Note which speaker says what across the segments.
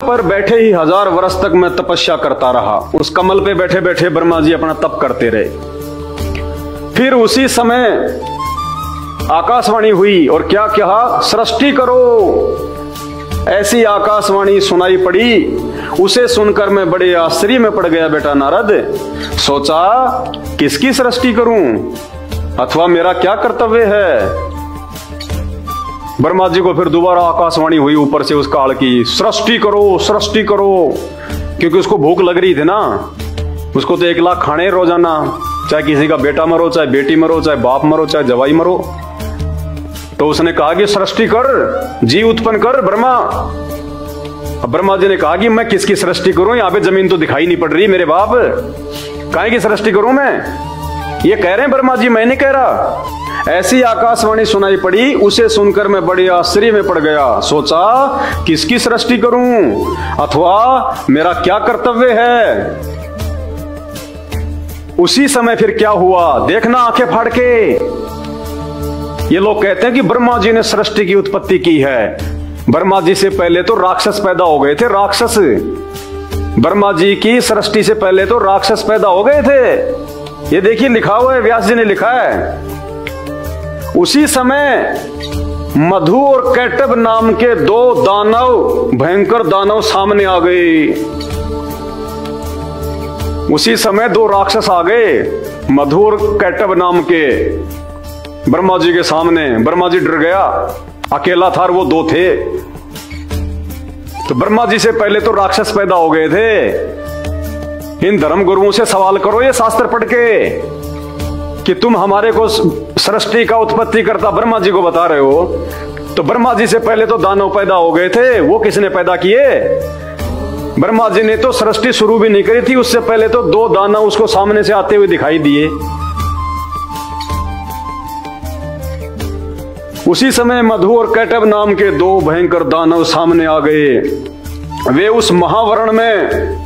Speaker 1: पर बैठे ही 1000 वर्ष तक मैं तपस्या करता रहा। उस कमल पे बैठे बैठे ब्रह्मा जी अपना तप करते रहे। फिर उसी समय आकाशवाणी हुई और क्या कहा, सृष्टि करो। ऐसी आकाशवाणी सुनाई पड़ी, उसे सुनकर मैं बड़े आश्चर्य में पड़ गया बेटा नारद। सोचा किसकी सृष्टि करूं अथवा मेरा क्या कर्तव्य है। ब्रह्मा जी को फिर दोबारा आकाशवाणी हुई ऊपर से उस काल की, सृष्टि करो सृष्टि करो। क्योंकि उसको भूख लग रही थी ना, उसको तो 1 लाख खाने रोजाना, चाहे किसी का बेटा मरो, चाहे बेटी मरो, चाहे बाप मरो, चाहे जवाई मरो। तो उसने कहा कि सृष्टि कर, जीव उत्पन्न कर ब्रह्मा। अब ब्रह्मा जी ने कहा कि मैं किसकी सृष्टि करूं, यहां पे जमीन तो दिखाई नहीं पड़ रही मेरे बाप, काहे की सृष्टि करूं मैं। ये कह रहे हैं ब्रह्मा जी, मैं नहीं कह रहा। ऐसी आकाशवाणी सुनाई पड़ी, उसे सुनकर मैं बड़े आश्चर्य में पड़ गया। सोचा किसकी सृष्टि करूं अथवा मेरा क्या कर्तव्य है। उसी समय फिर क्या हुआ देखना आंखें फाड़ के। ये लोग कहते हैं कि ब्रह्मा जी ने सृष्टि की उत्पत्ति की है। ब्रह्मा जी से पहले तो राक्षस पैदा हो गए थे, राक्षस। ब्रह्मा जी की सृष्टि से पहले तो राक्षस पैदा हो गए थे। ये देखिए लिखा हुआ है, व्यास जी ने लिखा है। उसी समय मधु और कैटब नाम के 2 दानव, भयंकर दानव सामने आ गए। उसी समय 2 राक्षस आ गए, मधु और कैटब नाम के, ब्रह्मा जी के सामने। ब्रह्मा जी डर गया, अकेला था और वो 2 थे। तो ब्रह्मा जी से पहले तो राक्षस पैदा हो गए थे। इन धर्म गुरुओं से सवाल करो ये शास्त्र पढ़ के कि तुम हमारे को सृष्टि का उत्पत्ति करता ब्रह्मा जी को बता रहे हो। तो ब्रह्मा जी से पहले तो दानव पैदा हो गए थे, वो किसने पैदा किए। ब्रह्मा जी ने तो सृष्टि शुरू भी नहीं करी थी, उससे पहले तो 2 दानव उसको सामने से आते हुए दिखाई दिए। उसी समय मधु और कैटब नाम के 2 भयंकर दानव सामने आ गए। वे उस महावरण में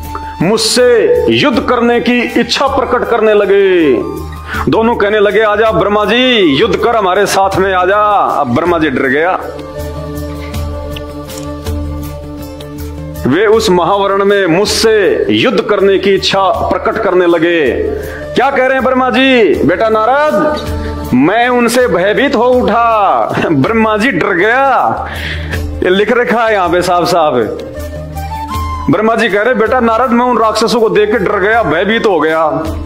Speaker 1: मुझसे युद्ध करने की इच्छा प्रकट करने लगे। दोनों कहने लगे आजा ब्रह्मा जी, युद्ध कर हमारे साथ में आजा। अब ब्रह्मा जी डर गया। वे उस महावरण में मुझसे युद्ध करने की इच्छा प्रकट करने लगे। क्या कह रहे हैं ब्रह्मा जी, बेटा नारद, मैं उनसे भयभीत हो उठा। ब्रह्मा जी डर गया, ये लिख रखा है यहां पे साफ साफ। ब्रह्मा जी कह रहे बेटा नारद, मैं उन राक्षसों को देख के डर गया, भयभीत हो गया।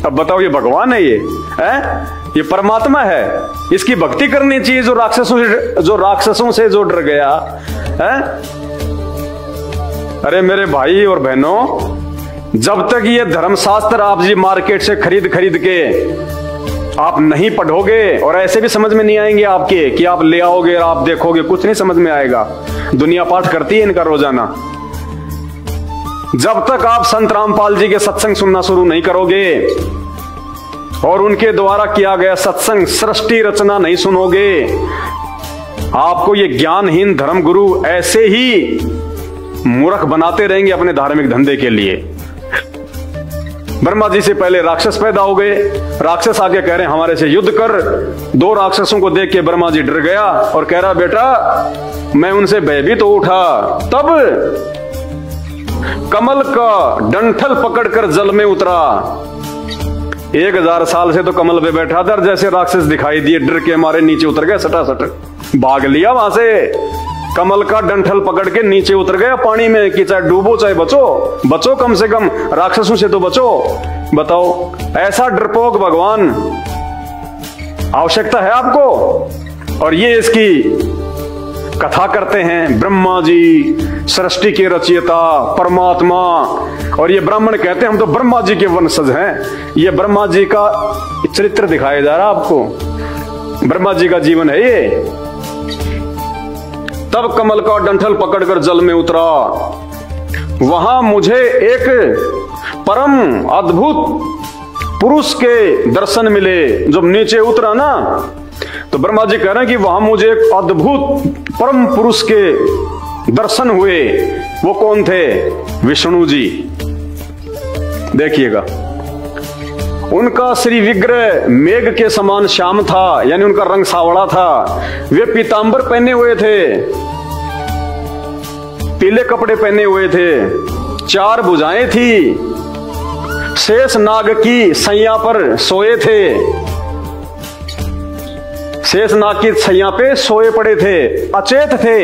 Speaker 1: अब बताओ ये भगवान है, ये परमात्मा है, इसकी भक्ति करनी चाहिए जो राक्षसों से जो डर गया है। अरे मेरे भाई और बहनों, जब तक ये धर्मशास्त्र आप जी मार्केट से खरीद के आप नहीं पढ़ोगे, और ऐसे भी समझ में नहीं आएंगे आपके कि आप ले आओगे और आप देखोगे, कुछ नहीं समझ में आएगा। दुनिया पाठ करती है इनका रोजाना। जब तक आप संत रामपाल जी के सत्संग सुनना शुरू नहीं करोगे और उनके द्वारा किया गया सत्संग सृष्टि रचना नहीं सुनोगे, आपको ये ज्ञानहीन धर्म गुरु ऐसे ही मूर्ख बनाते रहेंगे अपने धार्मिक धंधे के लिए। ब्रह्मा जी से पहले राक्षस पैदा हो गए। राक्षस आके कह रहे हैं हमारे से युद्ध कर। 2 राक्षसों को देख के ब्रह्मा जी डर गया और कह रहा बेटा मैं उनसे भयभीत हो उठा। तब कमल का डंठल पकड़कर जल में उतरा। 1000 साल से तो कमल पे बैठा था, जैसे राक्षस दिखाई दिए डर के मारे नीचे उतर गए, सटासट भाग लिया वहां से। कमल का डंठल पकड़ के नीचे उतर गया पानी में कि चाहे डूबो चाहे बचो, कम से कम राक्षसों से तो बचो। बताओ ऐसा डरपोक भगवान आवश्यकता है आपको। और ये इसकी कथा करते हैं ब्रह्मा जी सृष्टि के रचयिता परमात्मा, और ये ब्राह्मण कहते हैं हम तो ब्रह्मा जी के वंशज हैं। ये ब्रह्मा जी का चरित्र दिखाया जा रहा है आपको, ब्रह्मा जी का जीवन है ये। तब कमल का डंठल पकड़कर जल में उतरा। वहां मुझे एक परम अद्भुत पुरुष के दर्शन मिले। जब नीचे उतरा ना तो ब्रह्मा जी कह रहे हैं कि वहां मुझे एक अद्भुत परम पुरुष के दर्शन हुए। वो कौन थे? विष्णु जी। देखिएगा उनका श्री विग्रह मेघ के समान श्याम था, यानी उनका रंग सावड़ा था। वे पीतांबर पहने हुए थे। पीले कपड़े पहने हुए थे, 4 भुजाएं थी, शेष नाग की सैया पर सोए थे, शेष नाग की सैया पे सोए पड़े थे, अचेत थे।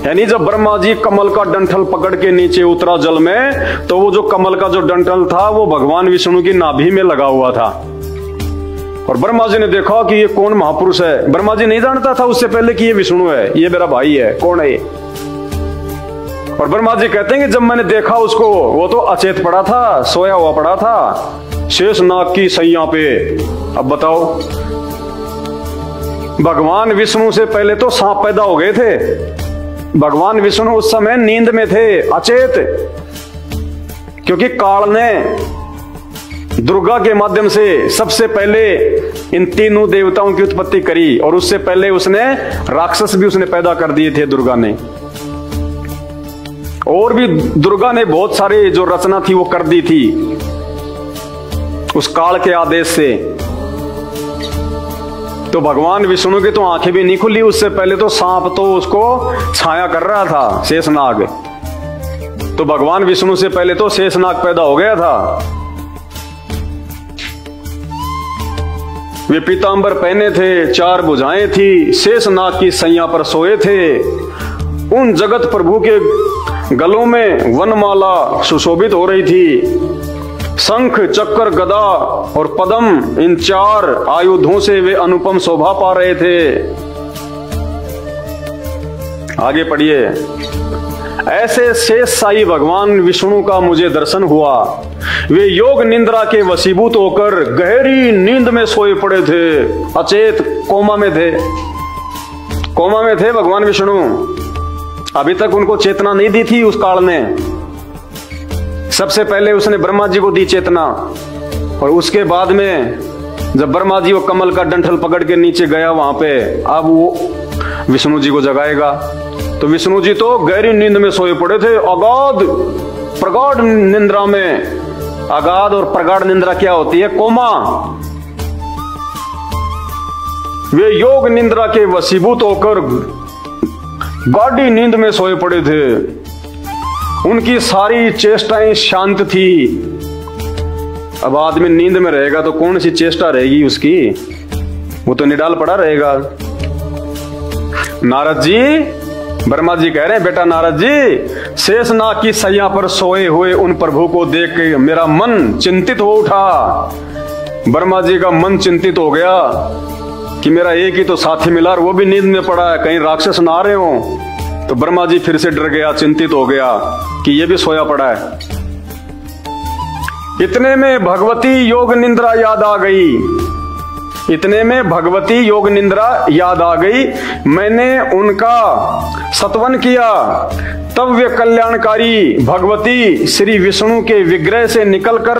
Speaker 1: यानी जब ब्रह्मा जी कमल का डंठल पकड़ के नीचे उतरा जल में, तो वो जो कमल का जो डंठल था वो भगवान विष्णु की नाभि में लगा हुआ था। और ब्रह्मा जी ने देखा कि ये कौन महापुरुष है। ब्रह्मा जी नहीं जानता था उससे पहले कि ये विष्णु है, ये मेरा भाई है, कौन है ये। और ब्रह्मा जी कहते हैं कि जब मैंने देखा उसको, वो तो अचेत पड़ा था, सोया हुआ पड़ा था शेष नाग की सैया पे। अब बताओ, भगवान विष्णु से पहले तो सांप पैदा हो गए थे। भगवान विष्णु उस समय नींद में थे, अचेत, क्योंकि काल ने दुर्गा के माध्यम से सबसे पहले इन तीनों देवताओं की उत्पत्ति करी, और उससे पहले उसने राक्षस भी उसने पैदा कर दिए थे दुर्गा ने। और भी दुर्गा ने बहुत सारे जो रचना थी वो कर दी थी उस काल के आदेश से। तो भगवान विष्णु की तो आंखें भी नहीं खुली, उससे पहले तो सांप तो उसको छाया कर रहा था, शेषनाग। तो भगवान विष्णु से पहले तो शेषनाग पैदा हो गया था। वे पीतांबर पहने थे, 4 भुजाएं थी, शेषनाग की सैया पर सोए थे। उन जगत प्रभु के गलों में वनमाला सुशोभित हो रही थी। शंख, चक्र, गदा और पद्म, इन 4 आयुधों से वे अनुपम शोभा पा रहे थे। आगे पढ़िए। ऐसे शेष साई भगवान विष्णु का मुझे दर्शन हुआ। वे योग निंद्रा के वशीभूत होकर गहरी नींद में सोए पड़े थे, अचेत, कोमा में थे। कोमा में थे भगवान विष्णु। अभी तक उनको चेतना नहीं दी थी उस काल ने। सबसे पहले उसने ब्रह्मा जी को दी चेतना, और उसके बाद में जब ब्रह्मा जी वो कमल का डंठल पकड़ के नीचे गया वहां पे, अब वो विष्णु जी को जगाएगा। तो विष्णु जी तो गहरी नींद में सोए पड़े थे, अगाध प्रगाढ़ निंद्रा में। अगाध और प्रगाढ़ निंद्रा क्या होती है? कोमा। वे योग निंद्रा के वशीभूत होकर गाढ़ी नींद में सोए पड़े थे। उनकी सारी चेष्टाएं शांत थी। अब आदमी नींद में रहेगा तो कौन सी चेष्टा रहेगी उसकी? वो तो निडाल पड़ा रहेगा। नारद जी, ब्रह्मा जी कह रहे हैं, बेटा नारद जी, शेषनाग की सैया पर सोए हुए उन प्रभु को देख के मेरा मन चिंतित हो उठा। ब्रह्मा जी का मन चिंतित हो गया कि मेरा एक ही तो साथी मिला और वो भी नींद में पड़ा है, कहीं राक्षस ना आ रहे हो। तो ब्रह्मा जी फिर से डर गया, चिंतित हो गया कि ये भी सोया पड़ा है। इतने में भगवती योग निंद्रा याद आ गई। इतने में भगवती योग निंद्रा याद आ गई। मैंने उनका सत्वन किया। तब वे कल्याणकारी भगवती श्री विष्णु के विग्रह से निकलकर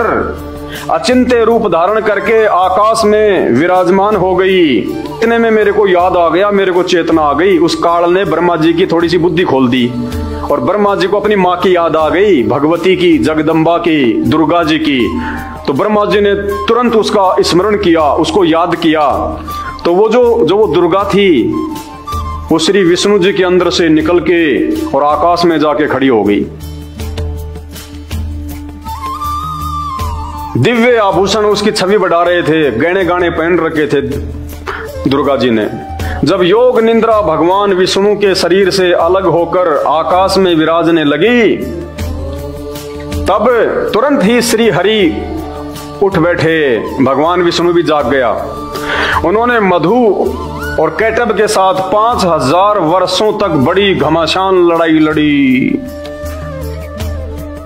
Speaker 1: अचिंत्य रूप धारण करके आकाश में विराजमान हो गई। इतने में मेरे को याद आ गया, मेरे को चेतना आ गई। उस काल ने ब्रह्मा जी की थोड़ी सी बुद्धि खोल दी, और ब्रह्मा जी को अपनी माँ की याद आ गई, भगवती की, जगदम्बा की, दुर्गा जी की। तो ब्रह्मा जी ने तुरंत उसका स्मरण किया, उसको याद किया। तो वो जो वो दुर्गा थी, वो श्री विष्णु जी के अंदर से निकल के और आकाश में जाके खड़ी हो गई। दिव्य आभूषण उसकी छवि बढ़ा रहे थे, गहने गाने पहन रखे थे दुर्गा जी ने। जब योग निंद्रा भगवान विष्णु के शरीर से अलग होकर आकाश में विराजने लगी, तब तुरंत ही श्री हरि उठ बैठे। भगवान विष्णु भी जाग गया। उन्होंने मधु और कैटब के साथ 5000 वर्षों तक बड़ी घमासान लड़ाई लड़ी।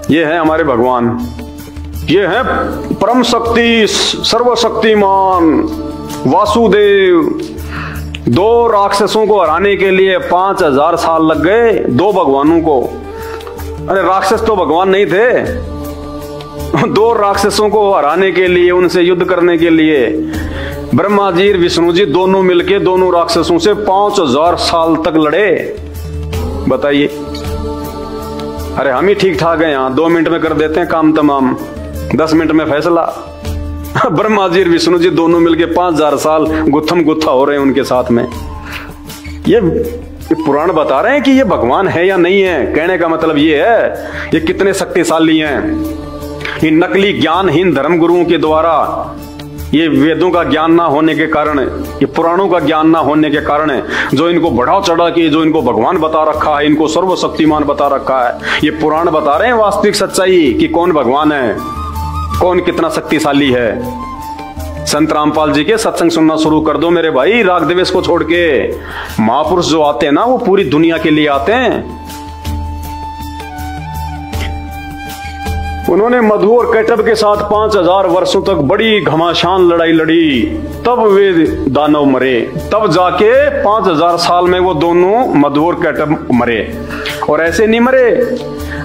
Speaker 1: ये है हमारे भगवान, ये है परम शक्ति, सर्वशक्तिमान वासुदेव। 2 राक्षसों को हराने के लिए 5000 साल लग गए, 2 भगवानों को। अरे राक्षस तो भगवान नहीं थे। 2 राक्षसों को हराने के लिए, उनसे युद्ध करने के लिए ब्रह्मा जी और विष्णु जी दोनों मिलके दोनों राक्षसों से 5000 साल तक लड़े। बताइए। अरे हम ही ठीक ठाक है यहाँ, 2 मिनट में कर देते हैं काम तमाम, 10 मिनट में फैसला। ब्रह्मा जी और विष्णु जी दोनों मिलके 5000 साल गुत्थम गुत्था हो रहे हैं उनके साथ में। ये पुराण बता रहे हैं कि ये भगवान है या नहीं है। कहने का मतलब ये है ये कितने शक्तिशाली हैं। इन नकली ज्ञानहीन धर्म गुरुओं के द्वारा, ये वेदों का ज्ञान ना होने के कारण, ये पुराणों का ज्ञान ना होने के कारण, जो इनको बढ़ा चढ़ा के जो इनको भगवान बता रखा है, इनको सर्वशक्तिमान बता रखा है, ये पुराण बता रहे हैं वास्तविक सच्चाई कि कौन भगवान है, कौन कितना शक्तिशाली है। संत रामपाल जी के सत्संग सुनना शुरू कर दो मेरे भाई, राग द्वेष को छोड़ के। महापुरुष जो आते हैं ना वो पूरी दुनिया के लिए आते हैं। उन्होंने मधु और कैटब के साथ 5000 वर्षों तक बड़ी घमासान लड़ाई लड़ी, तब वे दानव मरे। तब जाके 5000 साल में वो दोनों मधु और कैटब मरे। और ऐसे नहीं मरे,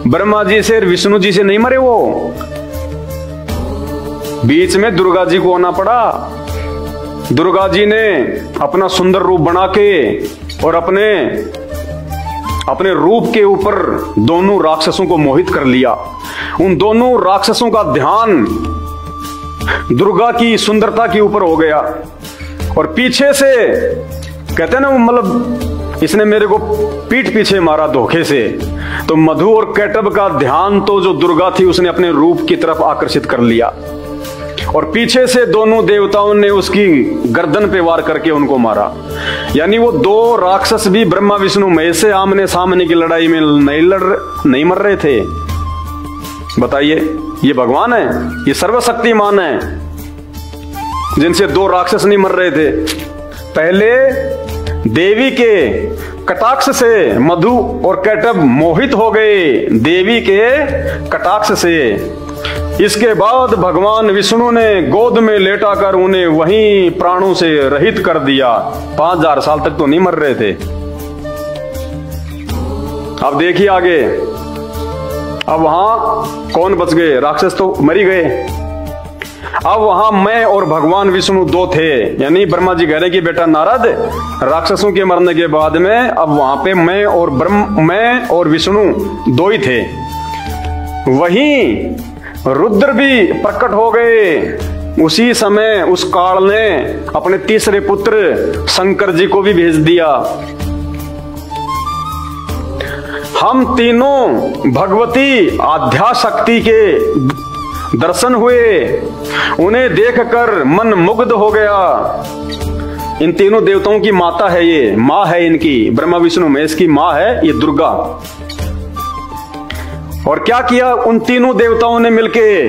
Speaker 1: ब्रह्मा जी से विष्णु जी से नहीं मरे, वो बीच में दुर्गा जी को आना पड़ा। दुर्गा जी ने अपना सुंदर रूप बना के और अपने रूप के ऊपर दोनों राक्षसों को मोहित कर लिया। उन दोनों राक्षसों का ध्यान दुर्गा की सुंदरता के ऊपर हो गया। और पीछे से कहते हैं ना, मतलब इसने मेरे को पीठ पीछे मारा धोखे से। तो मधु और कैटब का ध्यान तो जो दुर्गा थी उसने अपने रूप की तरफ आकर्षित कर लिया, और पीछे से दोनों देवताओं ने उसकी गर्दन पे वार करके उनको मारा। यानी वो दो राक्षस भी ब्रह्मा विष्णु महेश से आमने सामने की लड़ाई में नहीं मर रहे थे। बताइए, ये भगवान है, ये सर्वशक्तिमान है, जिनसे दो राक्षस नहीं मर रहे थे। पहले देवी के कटाक्ष से मधु और कैटब मोहित हो गए, देवी के कटाक्ष से। इसके बाद भगवान विष्णु ने गोद में लेटाकर उन्हें वहीं प्राणों से रहित कर दिया। 5000 साल तक तो नहीं मर रहे थे। अब देखिए आगे, अब वहां कौन बच गए? राक्षस तो मरी गए। अब वहां मैं और भगवान विष्णु दो थे। यानी ब्रह्मा जी कह रहे कि बेटा नारद, राक्षसों के मरने के बाद में अब वहां पे मैं और विष्णु दो ही थे। वहीं रुद्र भी प्रकट हो गए। उसी समय उस काल ने अपने तीसरे पुत्र शंकर जी को भी भेज दिया। हम तीनों भगवती आद्याशक्ति के दर्शन हुए, उन्हें देखकर मन मुग्ध हो गया। इन तीनों देवताओं की माता है, ये माँ है इनकी, ब्रह्मा विष्णु महेश की माँ है ये दुर्गा। और क्या किया उन तीनों देवताओं ने मिलके?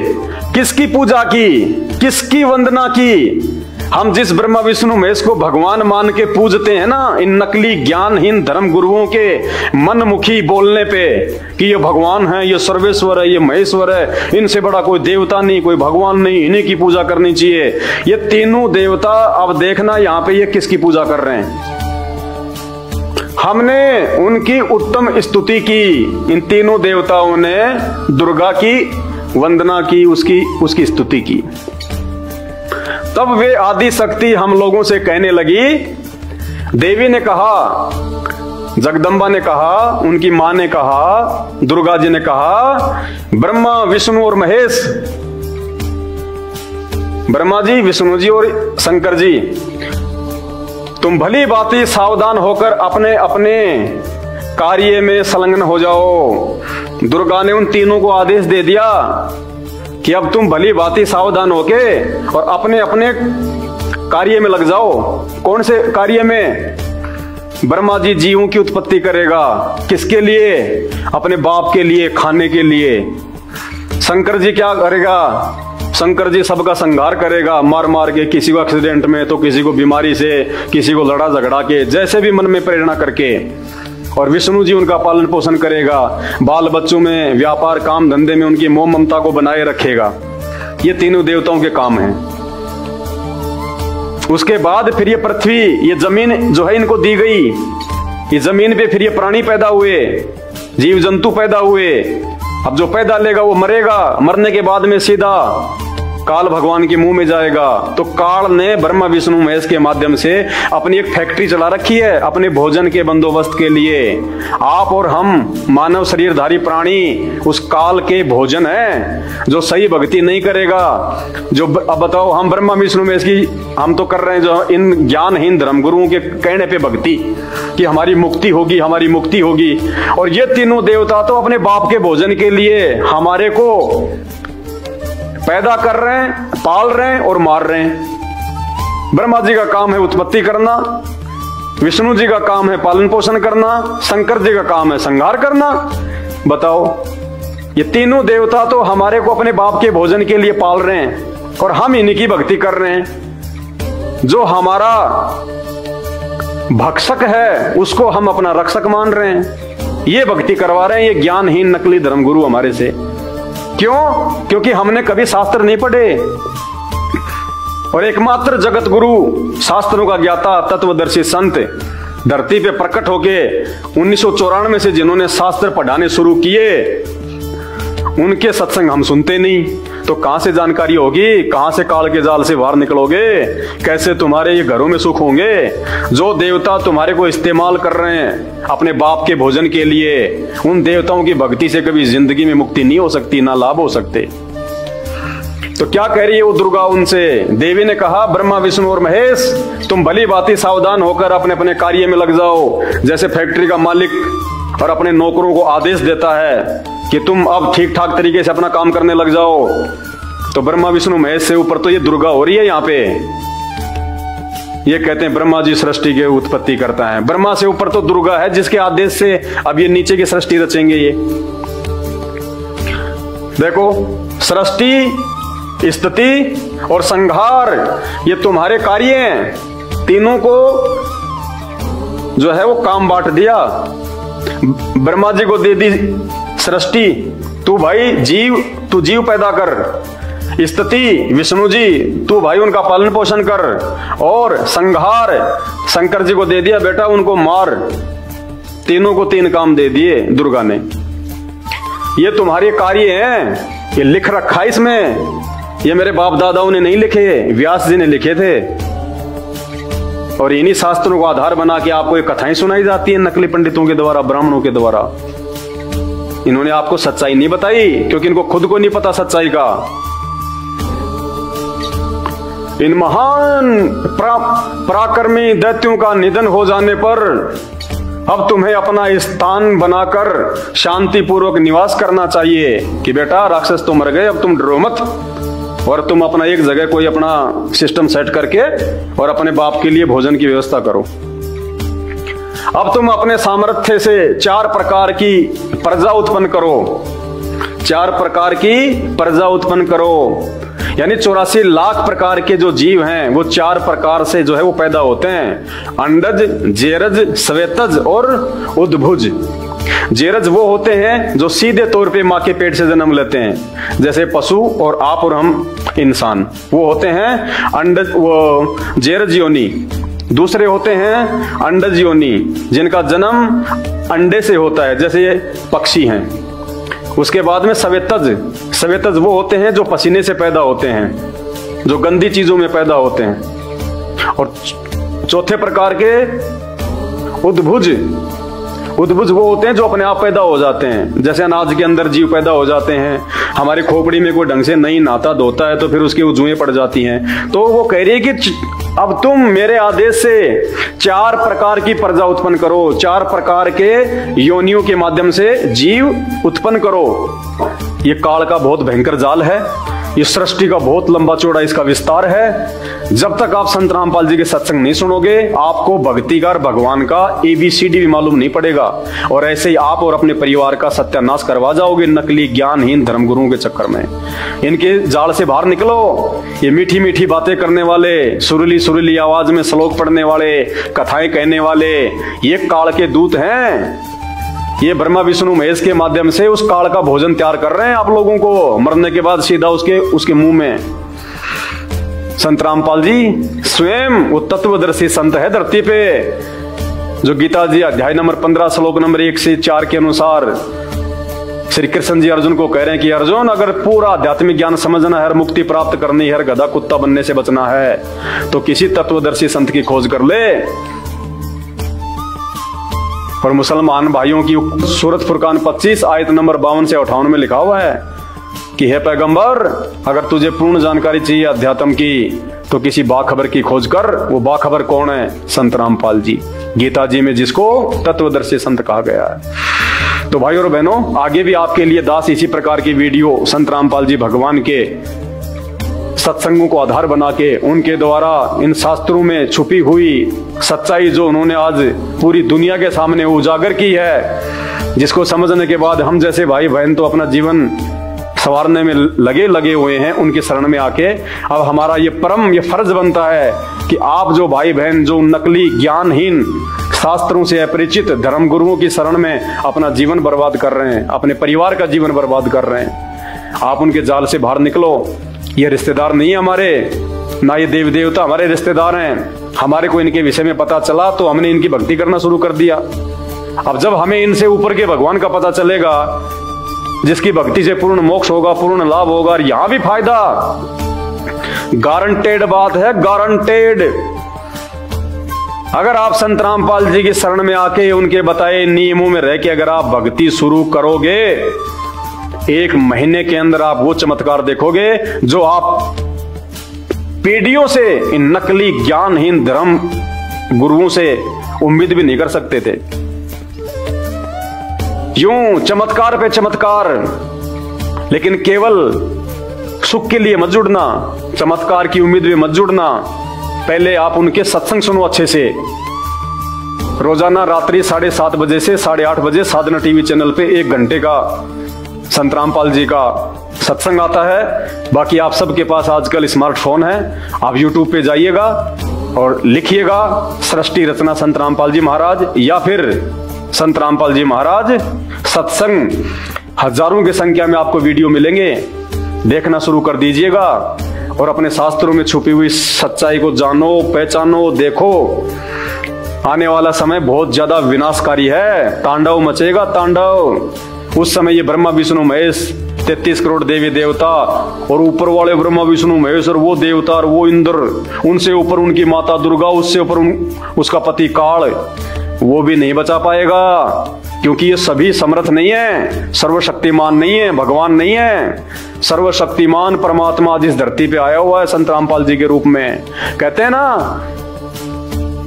Speaker 1: किसकी पूजा की, किसकी वंदना की? हम जिस ब्रह्मा विष्णु महेश को भगवान मान के पूजते हैं ना, इन नकली ज्ञानहीन धर्म गुरुओं के मनमुखी बोलने पे कि ये भगवान है, ये सर्वेश्वर है, ये महेश्वर है, इनसे बड़ा कोई देवता नहीं, कोई भगवान नहीं, इन्हीं की पूजा करनी चाहिए। ये तीनों देवता, अब देखना यहाँ पे ये किसकी पूजा कर रहे हैं। हमने उनकी उत्तम स्तुति की। इन तीनों देवताओं ने दुर्गा की वंदना की, उसकी स्तुति की। तब वे आदि शक्ति हम लोगों से कहने लगी, देवी ने कहा, जगदम्बा ने कहा, उनकी मां ने कहा, दुर्गा जी ने कहा, ब्रह्मा विष्णु और महेश, ब्रह्मा जी, विष्णु जी और शंकर जी, तुम भली भांति सावधान होकर अपने अपने कार्य में संलग्न हो जाओ। दुर्गा ने उन तीनों को आदेश दे दिया कि अब तुम भली भांति सावधान होके और अपने अपने कार्य में लग जाओ। कौन से कार्य में? ब्रह्मा जी जीवों की उत्पत्ति करेगा, किसके लिए? अपने बाप के लिए, खाने के लिए। शंकर जी क्या करेगा? शंकर जी सबका संहार करेगा, मार मार के, किसी को एक्सीडेंट में तो किसी को बीमारी से, किसी को लड़ा झगड़ा के, जैसे भी मन में प्रेरणा करके। और विष्णु जी उनका पालन पोषण करेगा, बाल बच्चों में, व्यापार काम धंधे में उनकी मोह ममता को बनाए रखेगा। ये तीनों देवताओं के काम हैं। उसके बाद फिर ये पृथ्वी, ये जमीन जो है इनको दी गई। ये जमीन पे फिर ये प्राणी पैदा हुए, जीव जंतु पैदा हुए। अब जो पैदा लेगा वो मरेगा, मरने के बाद में सीधा काल भगवान के मुंह में जाएगा। तो काल ने ब्रह्मा विष्णु महेश के माध्यम से अपनी एक फैक्ट्री चला रखी है अपने भोजन के बंदोबस्त के लिए। आप और हम मानव शरीरधारी प्राणी उस काल के भोजन है। जो सही भक्ति नहीं करेगा, जो अब बताओ हम ब्रह्मा विष्णु महेश की हम तो कर रहे हैं जो इन ज्ञानहीन धर्मगुरुओं के कहने पे भक्ति कि हमारी मुक्ति होगी, हमारी मुक्ति होगी। और ये तीनों देवता तो अपने बाप के भोजन के लिए हमारे को पैदा कर रहे हैं, पाल रहे हैं और मार रहे हैं। ब्रह्मा जी का काम है उत्पत्ति करना, विष्णु जी का काम है पालन पोषण करना, शंकर जी का काम है संहार करना। बताओ, ये तीनों देवता तो हमारे को अपने बाप के भोजन के लिए पाल रहे हैं और हम इन्हीं की भक्ति कर रहे हैं। जो हमारा भक्षक है उसको हम अपना रक्षक मान रहे हैं। ये भक्ति करवा रहे हैं ये ज्ञानहीन नकली धर्मगुरु हमारे से। क्यों? क्योंकि हमने कभी शास्त्र नहीं पढ़े। और एकमात्र जगत गुरु, शास्त्रों का ज्ञाता, तत्वदर्शी संत धरती पे प्रकट होके 1994 से जिन्होंने शास्त्र पढ़ाने शुरू किए, उनके सत्संग हम सुनते नहीं। तो कहां से जानकारी होगी? कहां से काल के जाल से बाहर निकलोगे? कैसे तुम्हारे ये घरों में सुख होंगे? जो देवता तुम्हारे को इस्तेमाल कर रहे हैं अपने बाप के भोजन के लिए, उन देवताओं की भक्ति से कभी जिंदगी में मुक्ति नहीं हो सकती, ना लाभ हो सकते। तो क्या कह रही है वो दुर्गा उनसे? देवी ने कहा, ब्रह्मा विष्णु और महेश, तुम भली भांति सावधान होकर अपने अपने कार्य में लग जाओ। जैसे फैक्ट्री का मालिक और अपने नौकरों को आदेश देता है कि तुम अब ठीक ठाक तरीके से अपना काम करने लग जाओ, तो ब्रह्मा विष्णु महेश से ऊपर तो ये दुर्गा हो रही है। यहाँ पे ये कहते हैं ब्रह्मा जी सृष्टि के उत्पत्ति करता है। ब्रह्मा से ऊपर तो दुर्गा है जिसके आदेश से अब ये नीचे की सृष्टि रचेंगे। ये देखो, सृष्टि, स्थिति और संहार ये तुम्हारे कार्य हैं। तीनों को जो है वो काम बांट दिया। ब्रह्मा जी को दे दी सृष्टि, तू भाई जीव, तू जीव पैदा कर। स्थिति विष्णु जी, तू भाई उनका पालन पोषण कर। और संहार शंकर जी को दे दिया, बेटा उनको मार। तीनों को तीन काम दे दिए दुर्गा ने। ये तुम्हारे कार्य हैं, ये लिख रखा है इसमें। ये मेरे बाप दादाओं ने नहीं लिखे, व्यास जी ने लिखे थे। और इन्हीं शास्त्रों को आधार बना के आपको ये कथाएं सुनाई जाती है नकली पंडितों के द्वारा, ब्राह्मणों के द्वारा। इन्होंने आपको सच्चाई नहीं बताई क्योंकि इनको खुद को नहीं पता सच्चाई का। इन महान पराक्रमी दैत्यों का निधन हो जाने पर अब तुम्हें अपना स्थान बनाकर शांतिपूर्वक निवास करना चाहिए कि बेटा राक्षस तो मर गए, अब तुम डरो मत। और तुम अपना एक जगह कोई अपना सिस्टम सेट करके और अपने बाप के लिए भोजन की व्यवस्था करो। अब तुम अपने सामर्थ्य से 4 प्रकार की प्रजा उत्पन्न करो। 4 प्रकार की प्रजा उत्पन्न करो, यानी 84 लाख प्रकार के जो जीव हैं वो 4 प्रकार से जो है वो पैदा होते हैं। अंडज, जेरज, श्वेतज और उद्भुज। जेरज वो होते हैं जो सीधे तौर पे माँ के पेट से जन्म लेते हैं, जैसे पशु और आप और हम इंसान। वो होते हैं अंडज, वो जेरज योनि। दूसरे होते हैं अंडज योनि, जिनका जन्म अंडे से होता है, जैसे ये पक्षी हैं। उसके बाद में श्वेतज, श्वेतज वो होते हैं जो पसीने से पैदा होते हैं, जो गंदी चीजों में पैदा होते हैं। और चौथे प्रकार के उद्भुज, उद्भुज वो होते हैं जो अपने आप पैदा हो जाते हैं, जैसे अनाज के अंदर जीव पैदा हो जाते हैं। हमारी खोपड़ी में कोई ढंग से नहीं नहाता धोता है तो फिर उसकी उजुएं पड़ जाती हैं। तो वो कह रही है कि अब तुम मेरे आदेश से 4 प्रकार की प्रजा उत्पन्न करो, 4 प्रकार के योनियों के माध्यम से जीव उत्पन्न करो। ये काल का बहुत भयंकर जाल है, ये सृष्टि का बहुत लंबा चौड़ा इसका विस्तार है। जब तक आप संत रामपाल जी के सत्संग नहीं सुनोगे, आपको भक्तिकार भगवान का ABCD भी मालूम नहीं पड़ेगा। और ऐसे ही आप और अपने परिवार का सत्यानाश करवा जाओगे नकली ज्ञानहीन धर्मगुरुओं के चक्कर में। इनके जाल से बाहर निकलो। ये मीठी मीठी बातें करने वाले, सुरीली सुरीली आवाज में श्लोक पढ़ने वाले, कथाएं कहने वाले, ये काल के दूत हैं। ये ब्रह्मा विष्णु महेश के माध्यम से उस काल का भोजन तैयार कर रहे हैं आप लोगों को, मरने के बाद सीधा उसके मुंह में। संत रामपाल जी स्वयं वो तत्वदर्शी संत है धरती पे, जो गीता जी अध्याय नंबर 15 श्लोक नंबर 1 से 4 के अनुसार श्री कृष्ण जी अर्जुन को कह रहे हैं कि अर्जुन, अगर पूरा आध्यात्मिक ज्ञान समझना है और मुक्ति प्राप्त करनी है, गधा कुत्ता बनने से बचना है, तो किसी तत्वदर्शी संत की खोज कर ले। और मुसलमान भाइयों की सूरत फुरकान 25 आयत नंबर 52 से 58 में लिखा हुआ है कि हे पैगंबर, अगर तुझे पूर्ण जानकारी चाहिए अध्यात्म की तो किसी बाखबर की खोज कर। वो बाखबर कौन है? संत रामपाल जी, गीता जी में जिसको तत्वदर्शी संत कहा गया है। तो भाइयों और बहनों, आगे भी आपके लिए दास इसी प्रकार की वीडियो संत रामपाल जी भगवान के सत्संगों को आधार बना के उनके द्वारा इन शास्त्रों में छुपी हुई सच्चाई जो उन्होंने आज पूरी दुनिया के सामने उजागर की है, जिसको समझने के बाद हम जैसे भाई बहन तो अपना जीवन संवारने में लगे हुए हैं, उनकी शरण में आके अब हमारा ये फर्ज बनता है कि आप जो भाई बहन जो नकली ज्ञानहीन शास्त्रों से अपरिचित धर्म गुरुओं की शरण में अपना जीवन बर्बाद कर रहे हैं, अपने परिवार का जीवन बर्बाद कर रहे हैं, आप उनके जाल से बाहर निकलो। ये रिश्तेदार नहीं है हमारे, ना ये देव देवता हमारे रिश्तेदार हैं। हमारे को इनके विषय में पता चला तो हमने इनकी भक्ति करना शुरू कर दिया। अब जब हमें इनसे ऊपर के भगवान का पता चलेगा, जिसकी भक्ति से पूर्ण मोक्ष होगा, पूर्ण लाभ होगा, और यहां भी फायदा, गारंटेड बात है, गारंटेड। अगर आप संत रामपाल जी की शरण में आके उनके बताए नियमों में रह के अगर आप भक्ति शुरू करोगे, 1 महीने के अंदर आप वो चमत्कार देखोगे जो आप पीढ़ियों से इन नकली ज्ञानहीन धर्म गुरुओं से उम्मीद भी नहीं कर सकते थे। यूं चमत्कार पे चमत्कार, लेकिन केवल सुख के लिए मत जुड़ना, चमत्कार की उम्मीद में मत जुड़ना। पहले आप उनके सत्संग सुनो अच्छे से। रोजाना रात्रि 7:30 बजे से 8:30 बजे साधना टीवी चैनल पे 1 घंटे का संत रामपाल जी का सत्संग आता है। बाकी आप सबके पास आजकल स्मार्टफोन है, आप YouTube पे जाइएगा और लिखिएगा सृष्टि रचना संत रामपाल जी महाराज या फिर संत रामपाल जी महाराज सत्संग। हजारों की संख्या में आपको वीडियो मिलेंगे, देखना शुरू कर दीजिएगा और अपने शास्त्रों में छुपी हुई सच्चाई को जानो, पहचानो, देखो। आने वाला समय बहुत ज्यादा विनाशकारी है, तांडव मचेगा, तांडव। उस समय ये ब्रह्मा विष्णु महेश 33 करोड़ देवी देवता और ऊपर वाले ब्रह्मा विष्णु महेश और वो देवता और वो इंद्र, उनसे ऊपर उनकी माता दुर्गा, उससे ऊपर उसका पति काल, वो भी नहीं बचा पाएगा, क्योंकि ये सभी समर्थ नहीं है, सर्वशक्तिमान नहीं है, भगवान नहीं है। सर्वशक्तिमान परमात्मा जिस धरती पे आया हुआ है संत रामपाल जी के रूप में। कहते हैं ना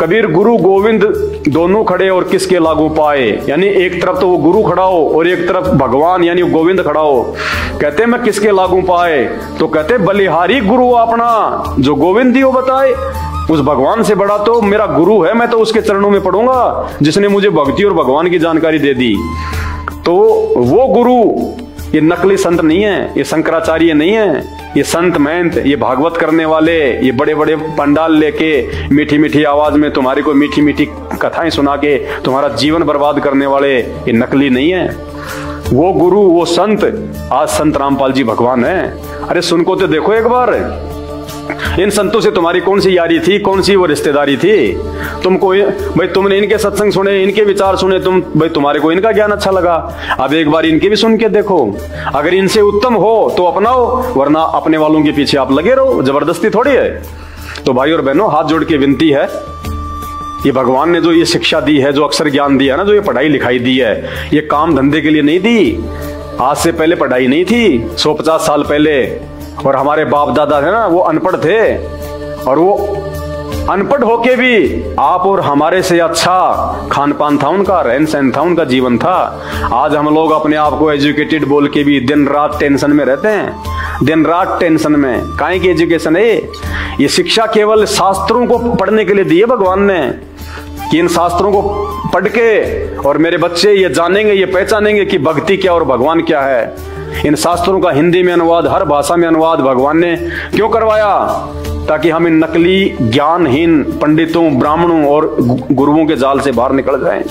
Speaker 1: कबीर गुरु गोविंद दोनों खड़े और किसके लागू पाए, यानी एक तरफ तो वो गुरु खड़ा हो और एक तरफ भगवान यानी गोविंद खड़ा हो। कहते मैं किसके लागू पाए, तो कहते बलिहारी गुरु अपना जो गोविंद ही हो बताए। उस भगवान से बड़ा तो मेरा गुरु है, मैं तो उसके चरणों में पड़ूंगा जिसने मुझे भक्ति और भगवान की जानकारी दे दी। तो वो गुरु ये नकली संत नहीं है, ये शंकराचार्य नहीं है, ये संत महंत, ये भागवत करने वाले, ये बड़े बड़े पंडाल लेके मीठी मीठी आवाज में तुम्हारी को मीठी मीठी कथाएं सुना के तुम्हारा जीवन बर्बाद करने वाले ये नकली नहीं है। वो गुरु, वो संत आज संत रामपाल जी भगवान है। अरे सुनको तो देखो एक बार, इन संतों से तुम्हारी कौन सी यारी थी, कौन सी वो रिश्तेदारी थी। तुमको भाई तुमने इनके सत्संग सुने, इनके विचार सुने, भाई तुम्हारे को इनका ज्ञान अच्छा लगा, अब एक बार इनके भी सुन के देखो। अगर इनसे उत्तम हो तो अपनाओ, वरना अपने वालों के पीछे आप लगे रहो, जबरदस्ती थोड़ी है। तो भाई और बहनों, हाथ जोड़ के विनती है, ये भगवान ने जो ये शिक्षा दी है, जो अक्षर ज्ञान दिया ना, जो ये पढ़ाई लिखाई दी है, ये काम धंधे के लिए नहीं दी। आज से पहले पढ़ाई नहीं थी, 150 साल पहले। और हमारे बाप दादा थे ना, वो अनपढ़ थे, और वो अनपढ़ होके भी आप और हमारे से अच्छा खान पान था उनका, रहन सहन था उनका, जीवन था। आज हम लोग अपने आप को एजुकेटेड बोल के भी दिन रात टेंशन में रहते हैं, दिन रात टेंशन में। काहे की एजुकेशन है ये शिक्षा केवल शास्त्रों को पढ़ने के लिए दी है भगवान ने, कि इन शास्त्रों को पढ़ के और मेरे बच्चे ये जानेंगे, ये पहचानेंगे कि भक्ति क्या और भगवान क्या है। इन शास्त्रों का हिंदी में अनुवाद, हर भाषा में अनुवाद भगवान ने क्यों करवाया, ताकि हम इन नकली ज्ञानहीन पंडितों, ब्राह्मणों और गुरुओं के जाल से बाहर निकल जाएं।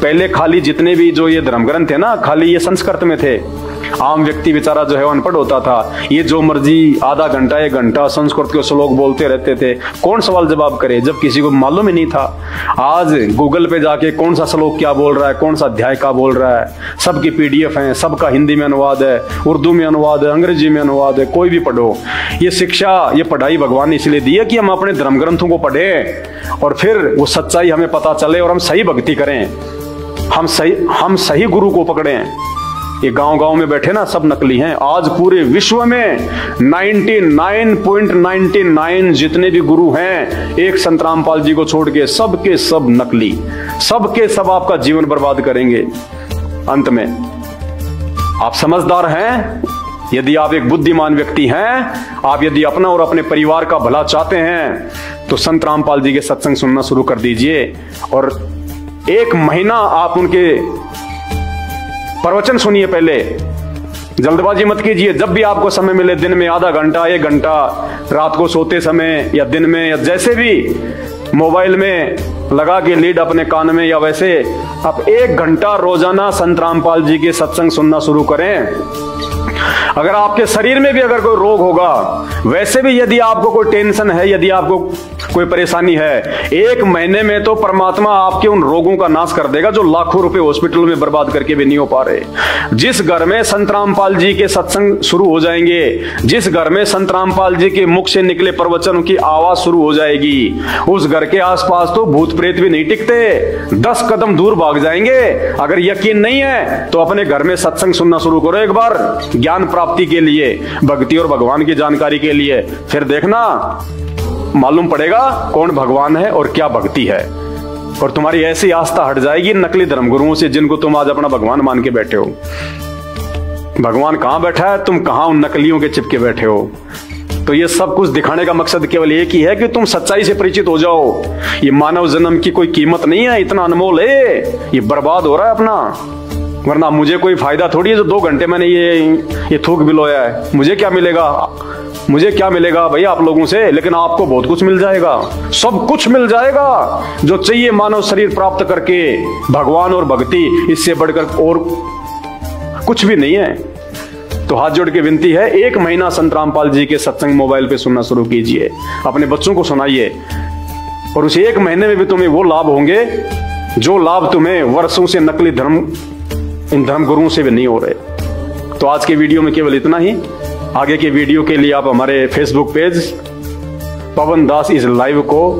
Speaker 1: पहले खाली जितने भी जो ये धर्म ग्रंथ है ना, खाली ये संस्कृत में थे, आम व्यक्ति बेचारा जो है अनपढ़ होता था, ये जो मर्जी आधा घंटा 1 घंटा संस्कृत के श्लोक बोलते रहते थे, कौन सवाल जवाब करे जब किसी को मालूम ही नहीं था। आज गूगल पे जाके कौन सा श्लोक क्या बोल रहा है, कौन सा अध्याय क्या बोल रहा है, सबकी PDF है, सबका हिंदी में अनुवाद है, उर्दू में अनुवाद है, अंग्रेजी में अनुवाद है, कोई भी पढ़ो। ये शिक्षा, ये पढ़ाई भगवान ने इसलिए दी है कि हम अपने धर्म ग्रंथों को पढ़ें और फिर वो सच्चाई हमें पता चले और हम सही भक्ति करें, हम सही गुरु को पकड़ें। ये गांव-गांव में बैठे ना सब नकली हैं। आज पूरे विश्व में 99.99 जितने भी गुरु हैं, एक संत रामपाल जी को छोड़ के सबके सब नकली, सबके सब आपका जीवन बर्बाद करेंगे। अंत में आप समझदार हैं, यदि आप एक बुद्धिमान व्यक्ति हैं, आप यदि अपना और अपने परिवार का भला चाहते हैं तो संत रामपाल जी के सत्संग सुनना शुरू कर दीजिए और 1 महीना आप उनके प्रवचन सुनिए। पहले जल्दबाजी मत कीजिए, जब भी आपको समय मिले, दिन में आधा घंटा 1 घंटा, रात को सोते समय या दिन में या जैसे भी, मोबाइल में लगा के लीड अपने कान में या वैसे आप 1 घंटा रोजाना संत रामपाल जी के सत्संग सुनना शुरू करें। अगर आपके शरीर में भी अगर कोई रोग होगा, वैसे भी यदि आपको कोई टेंशन है, यदि आपको कोई परेशानी है, 1 महीने में तो परमात्मा आपके उन रोगों का नाश कर देगा जो लाखों रुपए हॉस्पिटल में बर्बाद करके भी नहीं हो पा रहे। जिस घर में संत रामपाल जी के सत्संग शुरू हो जाएंगे, जिस घर में संत रामपाल जी के मुख से निकले प्रवचनों की आवाज शुरू हो जाएगी, उस घर के आसपास तो भूत प्रेत भी नहीं टिकते, 10 कदम दूर भाग जाएंगे। अगर यकीन नहीं है तो अपने घर में सत्संग सुनना शुरू करो एक बार, ज्ञान प्राप्ति के लिए, भक्ति और भगवान की जानकारी के लिए। फिर देखना मालूम पड़ेगा कौन भगवान है और क्या भक्ति है, और तुम्हारी ऐसी आस्था हट जाएगी नकली धर्मगुरुओं से जिनको तुम आज अपना भगवान मान के बैठे हो। भगवान कहां बैठा है, तुम कहां उन नकलियों के चिपके बैठे हो। तो ये सब कुछ दिखाने का मकसद केवल एक ही है कि तुम सच्चाई से परिचित हो जाओ। ये मानव जन्म की कोई कीमत नहीं है, इतना अनमोल है, ये बर्बाद हो रहा है अपना। वरना मुझे कोई फायदा थोड़ी है जो 2 घंटे मैंने ये थूक बिलोया है, मुझे क्या मिलेगा, मुझे क्या मिलेगा भाई आप लोगों से। लेकिन आपको बहुत कुछ मिल जाएगा, सब कुछ मिल जाएगा जो चाहिए मानव शरीर प्राप्त करके, भगवान और भक्ति, इससे बढ़कर और कुछ भी नहीं है। तो हाथ जोड़ के विनती है, 1 महीना संत रामपाल जी के सत्संग मोबाइल पे सुनना शुरू कीजिए, अपने बच्चों को सुनाइए, और उस 1 महीने में भी तुम्हें वो लाभ होंगे जो लाभ तुम्हें वर्षों से नकली इन धर्म गुरुओं से भी नहीं हो रहे। तो आज के वीडियो में केवल इतना ही। आगे के वीडियो के लिए आप हमारे Facebook page Pawan Das is live को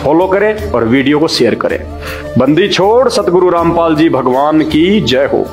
Speaker 1: फॉलो करें और वीडियो को शेयर करें। बंदी छोड़ सतगुरु रामपाल जी भगवान की जय हो।